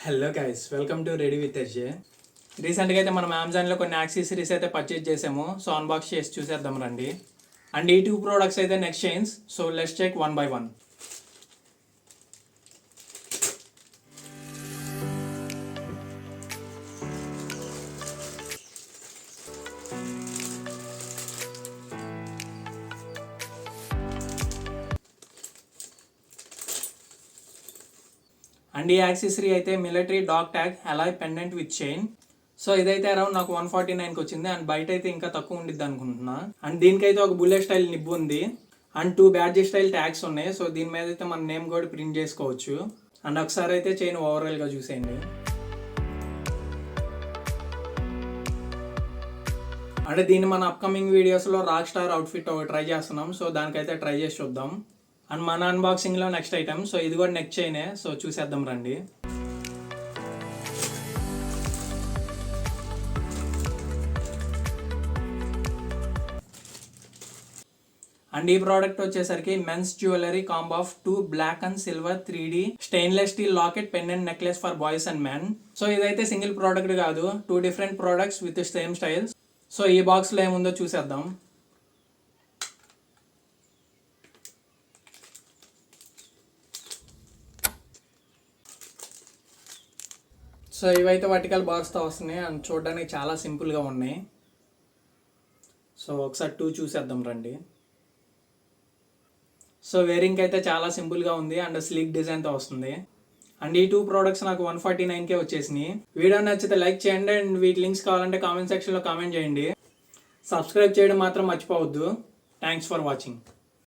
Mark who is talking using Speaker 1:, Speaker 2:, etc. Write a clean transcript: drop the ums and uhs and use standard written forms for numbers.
Speaker 1: Hello guys, welcome to ready with SJ. రీసెంట్గా అయితే మనం అమెజాన్లో కొన్ని యాక్సెసరీస్ అయితే పర్చేజ్ చేసాము. సో అన్బాక్స్ చేసి చూసేద్దాం రండి. అండ్ ఈ టూ ప్రోడక్ట్స్ అయితే next chains. So let's check one by one. And ఈ యాక్సెసరీ అయితే military dog tag alloy pendant with chain. So ఇదైతే అరౌండ్ నాకు 149కి వచ్చింది. అండ్ బయట అయితే ఇంకా తక్కువ ఉండిద్ది అనుకుంటున్నా. అండ్ దీనికైతే ఒక బుల్లెట్ స్టైల్ నిబ్ ఉంది. అండ్ 2 బ్యాడ్జ్ స్టైల్ ట్యాగ్స్ ఉన్నాయి. సో దీని మీద అయితే మన నేమ్ కూడా ప్రింట్ చేసుకోవచ్చు. అండ్ ఒకసారి అయితే చైన్ ఓవరాల్గా చూసేయండి. అంటే దీన్ని మన అప్కమింగ్ వీడియోస్లో రాక్ స్టార్ అవుట్ఫిట్ ట్రై చేస్తున్నాం. సో దానికైతే ట్రై చేసి చూద్దాం. అండ్ మన అన్బాక్సింగ్లో నెక్స్ట్ ఐటమ్. సో ఇది కూడా నెక్ చైనే. సో చూసేద్దాం రండి. అండ్ ఈ ప్రోడక్ట్ వచ్చేసరికి men's jewellery combo of 2 black and silver 3D stainless steel locket pendant necklace for boys and men. So ఇదైతే సింగిల్ ప్రోడక్ట్ కాదు, 2 different products with same styles. So ఈ బాక్స్లో ఏముందో చూసేద్దాం. సో ఇవైతే వర్టికల్ బాక్స్తో వస్తున్నాయి. అండ్ చూడడానికి చాలా సింపుల్గా ఉన్నాయి. సో ఒకసారి 2 చూసేద్దాం రండి. సో వేరింగ్కి అయితే చాలా సింపుల్గా ఉంది అండ్ స్లీక్ డిజైన్తో వస్తుంది. అండ్ ఈ 2 ప్రోడక్ట్స్ నాకు 149కే వచ్చేసినాయి. వీడియో నచ్చితే లైక్ చేయండి. అండ్ వీటి లింక్స్ కావాలంటే కామెంట్ సెక్షన్లో కామెంట్ చేయండి. సబ్స్క్రైబ్ చేయడం మాత్రం మర్చిపోవద్దు. Thanks for watching.